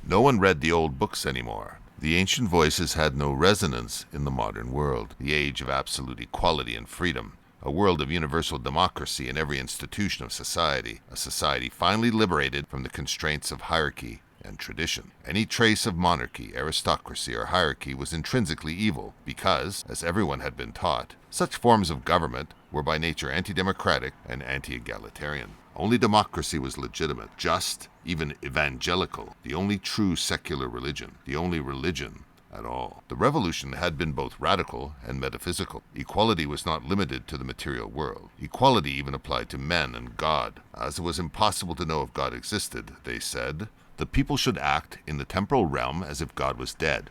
No one read the old books anymore. The ancient voices had no resonance in the modern world, the age of absolute equality and freedom, a world of universal democracy in every institution of society, a society finally liberated from the constraints of hierarchy and tradition. Any trace of monarchy, aristocracy, or hierarchy was intrinsically evil because, as everyone had been taught, such forms of government were by nature anti-democratic and anti-egalitarian. Only democracy was legitimate, just, even evangelical, the only true secular religion, the only religion at all. The revolution had been both radical and metaphysical. Equality was not limited to the material world. Equality even applied to men and God. As it was impossible to know if God existed, they said, the people should act in the temporal realm as if God was dead,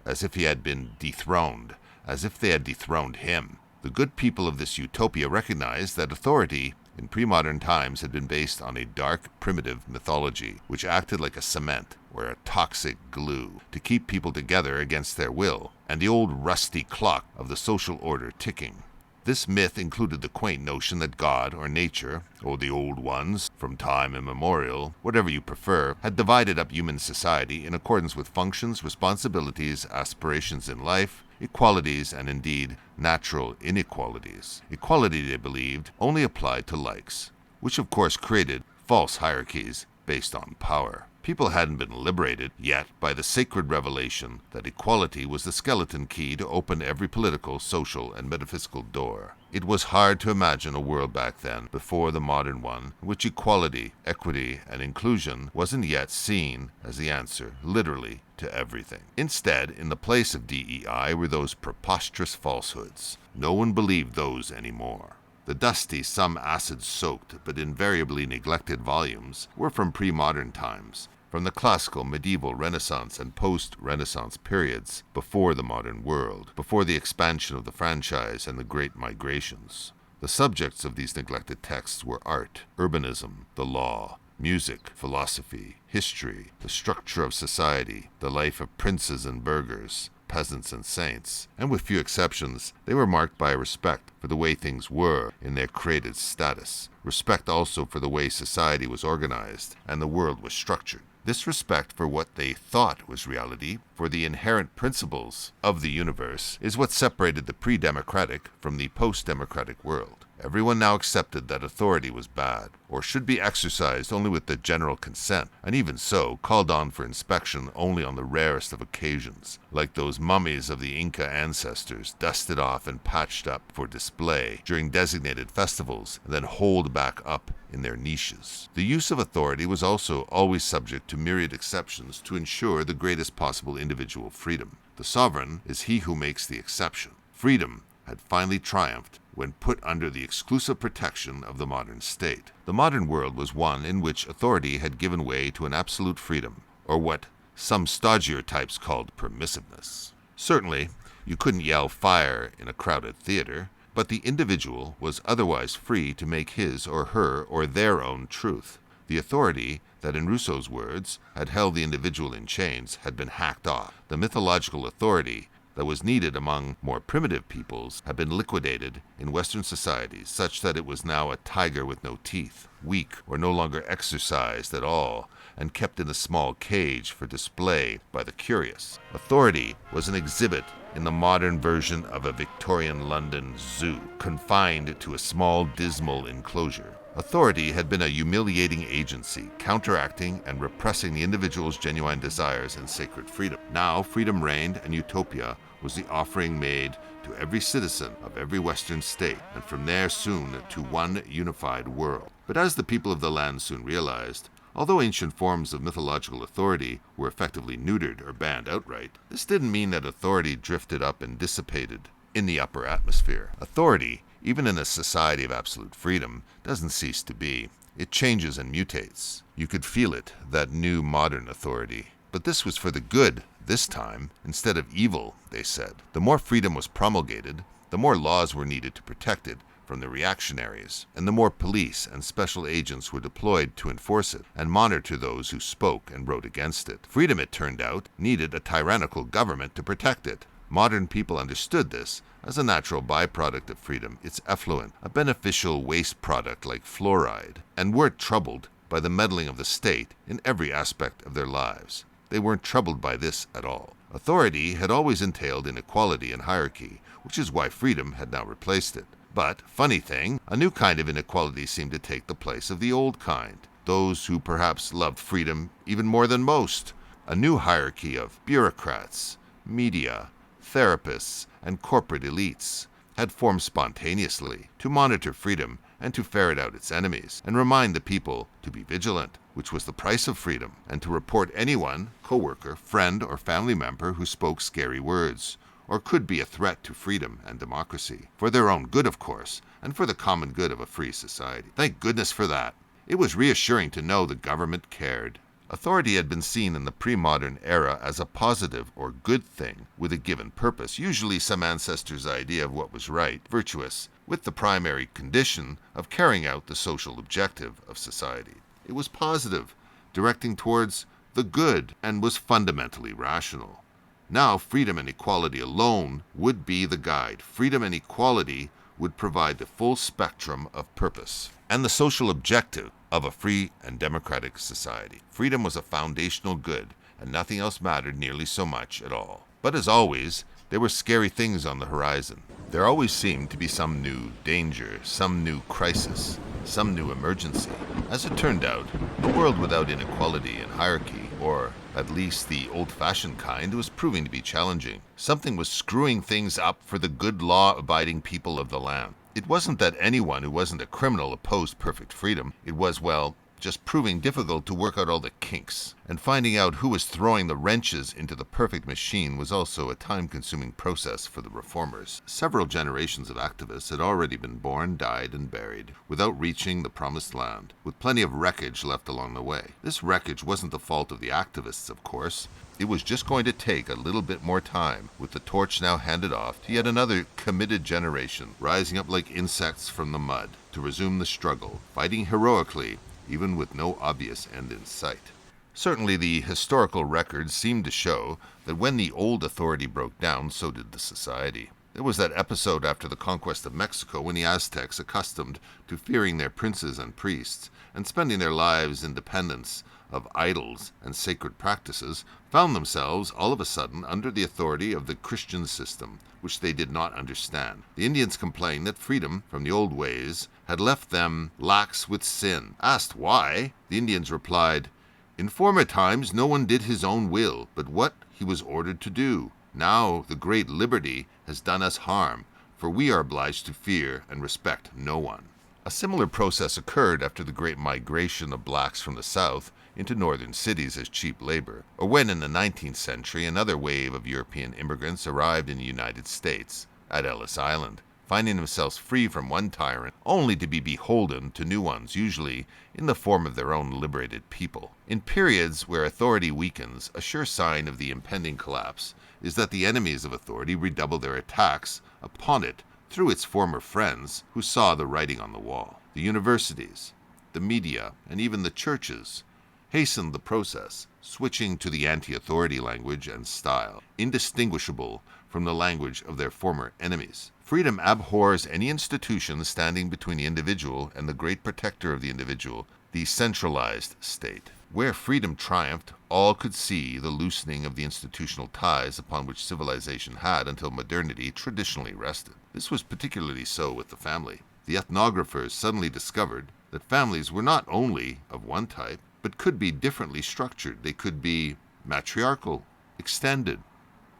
as if he had been dethroned, as if they had dethroned him. The good people of this utopia recognized that authority in pre-modern times had been based on a dark, primitive mythology, which acted like a cement or a toxic glue to keep people together against their will, and the old rusty clock of the social order ticking. This myth included the quaint notion that God or nature, or the old ones, from time immemorial, whatever you prefer, had divided up human society in accordance with functions, responsibilities, aspirations in life, equalities, and indeed, natural inequalities. Equality, they believed, only applied to likes, which of course created false hierarchies based on power. People hadn't been liberated yet by the sacred revelation that equality was the skeleton key to open every political, social, and metaphysical door. It was hard to imagine a world back then, before the modern one, in which equality, equity, and inclusion wasn't yet seen as the answer, literally, to everything. Instead, in the place of DEI were those preposterous falsehoods. No one believed those anymore. The dusty, some acid-soaked, but invariably neglected volumes were from pre-modern times, from the classical, medieval, Renaissance, and post-Renaissance periods before the modern world, before the expansion of the franchise and the great migrations. The subjects of these neglected texts were art, urbanism, the law, music, philosophy, history, the structure of society, the life of princes and burghers, peasants and saints, and with few exceptions, they were marked by a respect for the way things were in their created status, respect also for the way society was organized and the world was structured. This respect for what they thought was reality, for the inherent principles of the universe, is what separated the pre-democratic from the post-democratic world. Everyone now accepted that authority was bad, or should be exercised only with the general consent, and even so, called on for inspection only on the rarest of occasions, like those mummies of the Inca ancestors, dusted off and patched up for display during designated festivals, and then holed back up in their niches. The use of authority was also always subject to myriad exceptions to ensure the greatest possible individual freedom. The sovereign is he who makes the exception. Freedom had finally triumphed when put under the exclusive protection of the modern state. The modern world was one in which authority had given way to an absolute freedom, or what some stodgier types called permissiveness. Certainly, you couldn't yell fire in a crowded theater, but the individual was otherwise free to make his or her or their own truth. The authority that, in Rousseau's words, had held the individual in chains had been hacked off. The mythological authority that was needed among more primitive peoples had been liquidated in Western societies such that it was now a tiger with no teeth, weak or no longer exercised at all, and kept in a small cage for display by the curious. Authority was an exhibit in the modern version of a Victorian London zoo, confined to a small, dismal enclosure. Authority had been a humiliating agency, counteracting and repressing the individual's genuine desires and sacred freedom. Now freedom reigned, and utopia was the offering made to every citizen of every Western state, and from there soon to one unified world. But as the people of the land soon realized, although ancient forms of mythological authority were effectively neutered or banned outright, this didn't mean that authority drifted up and dissipated in the upper atmosphere. Authority, even in a society of absolute freedom, doesn't cease to be. It changes and mutates. You could feel it, that new modern authority. But this was for the good this time, instead of evil, they said. The more freedom was promulgated, the more laws were needed to protect it from the reactionaries, and the more police and special agents were deployed to enforce it and monitor those who spoke and wrote against it. Freedom, it turned out, needed a tyrannical government to protect it. Modern people understood this as a natural byproduct of freedom, its effluent, a beneficial waste product like fluoride, and weren't troubled by the meddling of the state in every aspect of their lives. They weren't troubled by this at all. Authority had always entailed inequality and hierarchy, which is why freedom had now replaced it. But, funny thing, a new kind of inequality seemed to take the place of the old kind. Those who perhaps loved freedom even more than most. A new hierarchy of bureaucrats, media, therapists, and corporate elites had formed spontaneously to monitor freedom and to ferret out its enemies, and remind the people to be vigilant, which was the price of freedom, and to report anyone, co-worker, friend, or family member who spoke scary words, or could be a threat to freedom and democracy. For their own good, of course, and for the common good of a free society. Thank goodness for that. It was reassuring to know the government cared. Authority had been seen in the pre-modern era as a positive or good thing with a given purpose, usually some ancestor's idea of what was right, virtuous, with the primary condition of carrying out the social objective of society. It was positive, directing towards the good, and was fundamentally rational. Now, freedom and equality alone would be the guide. Freedom and equality would provide the full spectrum of purpose and the social objective of a free and democratic society. Freedom was a foundational good, and nothing else mattered nearly so much at all. But as always, there were scary things on the horizon. There always seemed to be some new danger, some new crisis, some new emergency. As it turned out, a world without inequality and hierarchy, or at least the old-fashioned kind, was proving to be challenging. Something was screwing things up for the good law-abiding people of the land. It wasn't that anyone who wasn't a criminal opposed perfect freedom. It was, well, just proving difficult to work out all the kinks. And finding out who was throwing the wrenches into the perfect machine was also a time-consuming process for the reformers. Several generations of activists had already been born, died, and buried without reaching the promised land, with plenty of wreckage left along the way. This wreckage wasn't the fault of the activists, of course. It was just going to take a little bit more time, with the torch now handed off to yet another committed generation, rising up like insects from the mud, to resume the struggle, fighting heroically, even with no obvious end in sight. Certainly the historical records seem to show that when the old authority broke down, so did the society. There was that episode after the conquest of Mexico when the Aztecs, accustomed to fearing their princes and priests, and spending their lives in dependence of idols and sacred practices, found themselves all of a sudden under the authority of the Christian system, which they did not understand. The Indians complained that freedom from the old ways had left them lax with sin. Asked why, the Indians replied, "In former times no one did his own will, but what he was ordered to do. Now the great liberty has done us harm, for we are obliged to fear and respect no one." A similar process occurred after the great migration of blacks from the South into northern cities as cheap labor, or when in the 19th century another wave of European immigrants arrived in the United States, at Ellis Island, finding themselves free from one tyrant, only to be beholden to new ones, usually in the form of their own liberated people. In periods where authority weakens, a sure sign of the impending collapse is that the enemies of authority redouble their attacks upon it through its former friends who saw the writing on the wall. The universities, the media, and even the churches hastened the process, switching to the anti-authority language and style, indistinguishable from the language of their former enemies. Freedom abhors any institution standing between the individual and the great protector of the individual, the centralized state. Where freedom triumphed, all could see the loosening of the institutional ties upon which civilization had, until modernity, traditionally rested. This was particularly so with the family. The ethnographers suddenly discovered that families were not only of one type, but could be differently structured. They could be matriarchal, extended,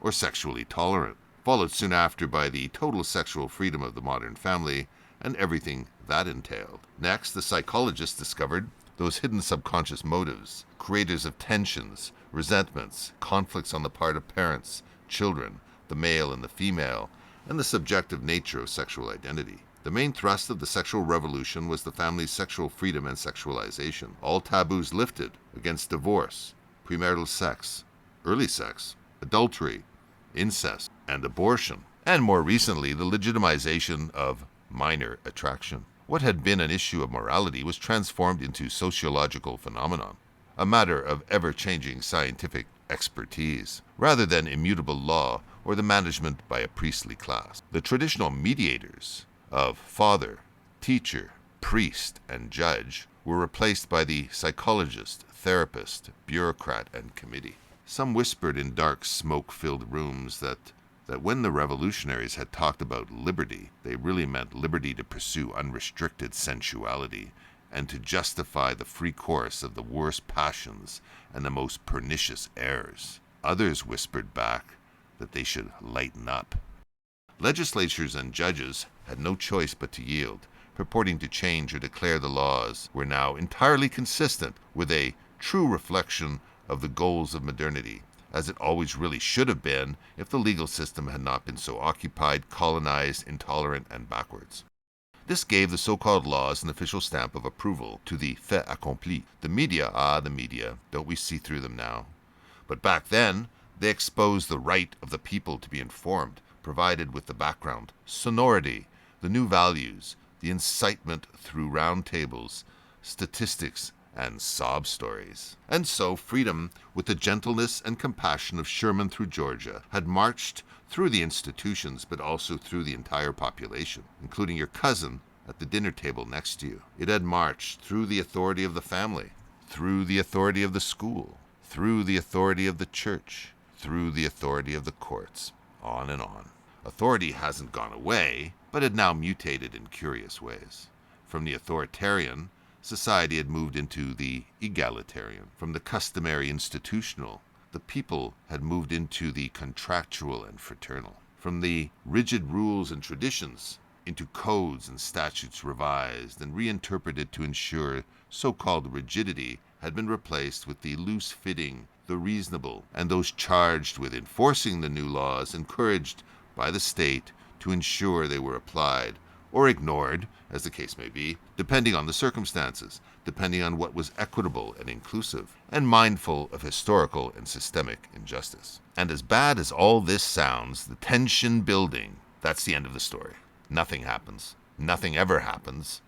or sexually tolerant, followed soon after by the total sexual freedom of the modern family and everything that entailed. Next, the psychologists discovered those hidden subconscious motives, creators of tensions, resentments, conflicts on the part of parents, children, the male and the female, and the subjective nature of sexual identity. The main thrust of the sexual revolution was the family's sexual freedom and sexualization. All taboos lifted against divorce, premarital sex, early sex, adultery, incest, and abortion. And more recently, the legitimization of minor attraction. What had been an issue of morality was transformed into sociological phenomenon, a matter of ever-changing scientific expertise, rather than immutable law or the management by a priestly class. The traditional mediators of father, teacher, priest, and judge were replaced by the psychologist, therapist, bureaucrat, and committee. Some whispered in dark, smoke-filled rooms that when the revolutionaries had talked about liberty, they really meant liberty to pursue unrestricted sensuality and to justify the free course of the worst passions and the most pernicious errors. Others whispered back that they should lighten up. Legislatures and judges had no choice but to yield, purporting to change or declare the laws were now entirely consistent with a true reflection of the goals of modernity, as it always really should have been if the legal system had not been so occupied, colonized, intolerant, and backwards. This gave the so-called laws an official stamp of approval to the fait accompli. The media, don't we see through them now? But back then, they exposed the right of the people to be informed, provided with the background, sonority, the new values, the incitement through round tables, statistics, and sob stories. And so freedom, with the gentleness and compassion of Sherman through Georgia, had marched through the institutions, but also through the entire population, including your cousin at the dinner table next to you. It had marched through the authority of the family, through the authority of the school, through the authority of the church, through the authority of the courts, on and on. Authority hasn't gone away, but had now mutated in curious ways. From the authoritarian, society had moved into the egalitarian. From the customary institutional, the people had moved into the contractual and fraternal. From the rigid rules and traditions into codes and statutes revised and reinterpreted to ensure so-called rigidity had been replaced with the loose-fitting, the reasonable, and those charged with enforcing the new laws encouraged by the state to ensure they were applied or ignored, as the case may be, depending on the circumstances, depending on what was equitable and inclusive, and mindful of historical and systemic injustice. And as bad as all this sounds, the tension building, that's the end of the story. Nothing happens. Nothing ever happens.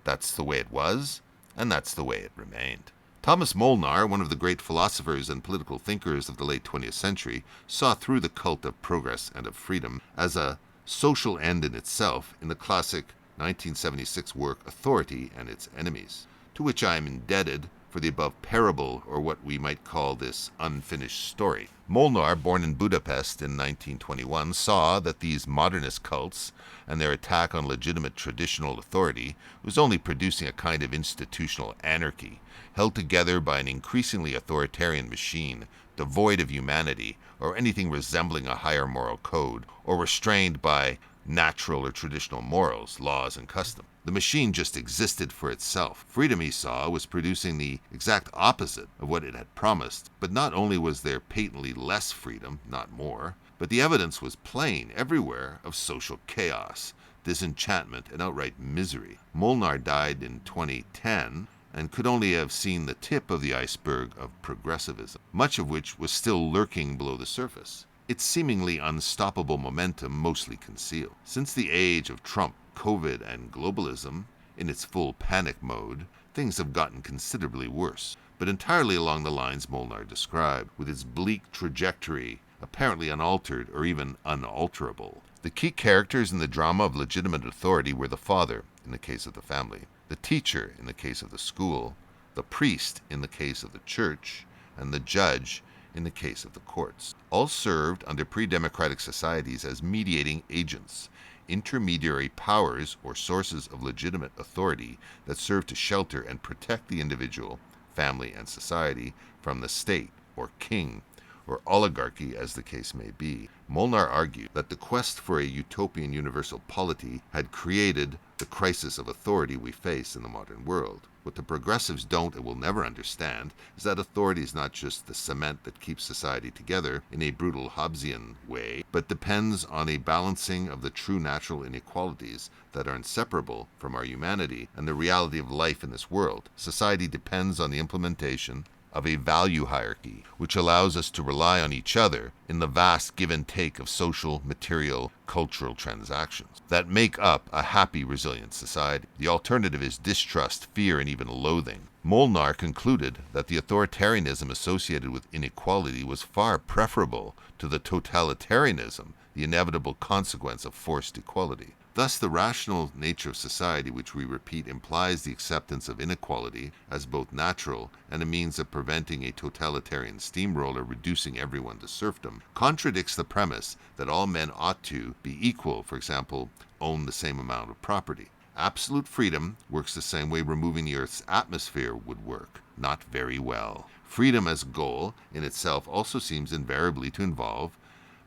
That's the way it was, and that's the way it remained. Thomas Molnar, one of the great philosophers and political thinkers of the late 20th century, saw through the cult of progress and of freedom as a social end in itself in the classic 1976 work Authority and Its Enemies, to which I am indebted for the above parable, or what we might call this unfinished story. Molnar, born in Budapest in 1921, saw that these modernist cults and their attack on legitimate traditional authority was only producing a kind of institutional anarchy, held together by an increasingly authoritarian machine, devoid of humanity or anything resembling a higher moral code, or restrained by natural or traditional morals, laws, and custom. The machine just existed for itself. Freedom, he saw, was producing the exact opposite of what it had promised. But not only was there patently less freedom, not more, but the evidence was plain everywhere of social chaos, disenchantment, and outright misery. Molnar died in 2010 and could only have seen the tip of the iceberg of progressivism, much of which was still lurking below the surface, its seemingly unstoppable momentum mostly concealed. Since the age of Trump, COVID, and globalism, in its full panic mode, things have gotten considerably worse, but entirely along the lines Molnar described, with its bleak trajectory apparently unaltered or even unalterable. The key characters in the drama of legitimate authority were the father, in the case of the family, the teacher in the case of the school, the priest in the case of the church, and the judge in the case of the courts. All served under pre-democratic societies as mediating agents, intermediary powers or sources of legitimate authority that serve to shelter and protect the individual, family, and society from the state, or king, or oligarchy as the case may be. Molnar argued that the quest for a utopian universal polity had created the crisis of authority we face in the modern world. What the progressives don't and will never understand is that authority is not just the cement that keeps society together in a brutal Hobbesian way, but depends on a balancing of the true natural inequalities that are inseparable from our humanity and the reality of life in this world. Society depends on the implementation of a value hierarchy, which allows us to rely on each other in the vast give and take of social, material, cultural transactions that make up a happy, resilient society. The alternative is distrust, fear, and even loathing. Molnar concluded that the authoritarianism associated with inequality was far preferable to the totalitarianism, the inevitable consequence of forced equality. Thus, the rational nature of society, which we repeat implies the acceptance of inequality as both natural and a means of preventing a totalitarian steamroller reducing everyone to serfdom, contradicts the premise that all men ought to be equal, for example, own the same amount of property. Absolute freedom works the same way removing the Earth's atmosphere would work. Not very well. Freedom as goal in itself also seems invariably to involve,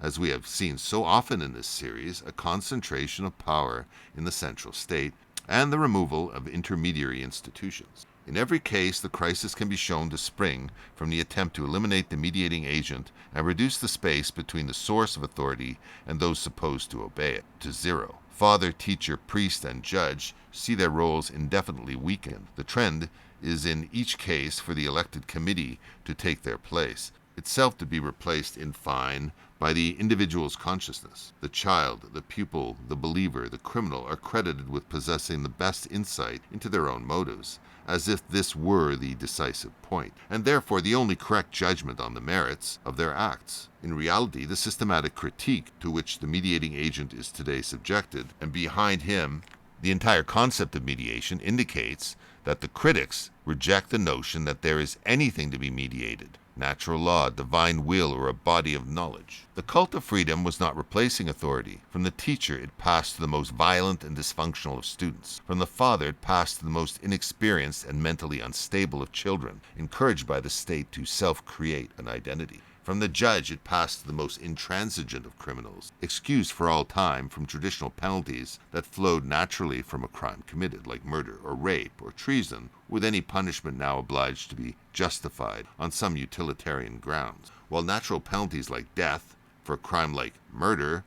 as we have seen so often in this series, a concentration of power in the central state and the removal of intermediary institutions. In every case, the crisis can be shown to spring from the attempt to eliminate the mediating agent and reduce the space between the source of authority and those supposed to obey it to zero. Father, teacher, priest, and judge see their roles indefinitely weakened. The trend is in each case for the elected committee to take their place, itself to be replaced in fine by the individual's consciousness. The child, the pupil, the believer, the criminal are credited with possessing the best insight into their own motives, as if this were the decisive point, and therefore the only correct judgment on the merits of their acts. In reality, the systematic critique to which the mediating agent is today subjected, and behind him the entire concept of mediation, indicates that the critics reject the notion that there is anything to be mediated. Natural law, divine will, or a body of knowledge. The cult of freedom was not replacing authority. From the teacher, it passed to the most violent and dysfunctional of students. From the father, it passed to the most inexperienced and mentally unstable of children, encouraged by the state to self-create an identity. From the judge, it passed to the most intransigent of criminals, excused for all time from traditional penalties that flowed naturally from a crime committed, like murder or rape or treason, with any punishment now obliged to be justified on some utilitarian grounds, while natural penalties like death for a crime like murder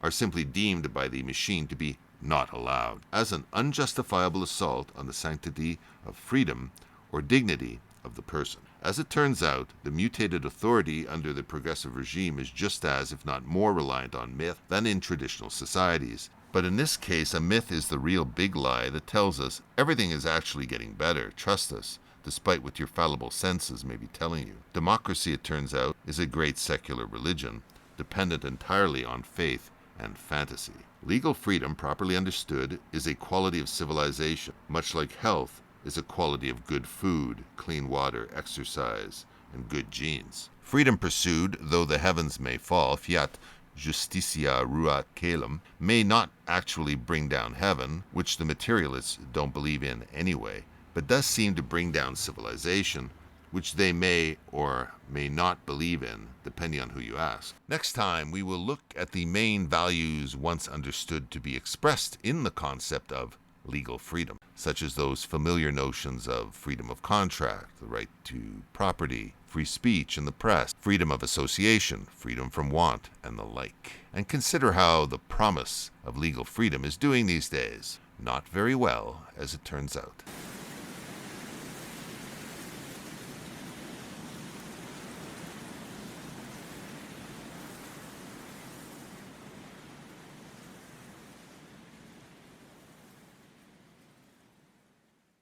are simply deemed by the machine to be not allowed, as an unjustifiable assault on the sanctity of freedom or dignity of the person. As it turns out, the mutated authority under the progressive regime is just as, if not more, reliant on myth than in traditional societies. But in this case, a myth is the real big lie that tells us everything is actually getting better, trust us, despite what your fallible senses may be telling you. Democracy, it turns out, is a great secular religion, dependent entirely on faith and fantasy. Legal freedom, properly understood, is a quality of civilization, much like health is a quality of good food, clean water, exercise, and good genes. Freedom pursued, though the heavens may fall, fiat justitia ruat caelum, may not actually bring down heaven, which the materialists don't believe in anyway, but does seem to bring down civilization, which they may or may not believe in, depending on who you ask. Next time, we will look at the main values once understood to be expressed in the concept of legal freedom, such as those familiar notions of freedom of contract, the right to property, free speech in the press, freedom of association, freedom from want, and the like. And consider how the promise of legal freedom is doing these days. Not very well, as it turns out.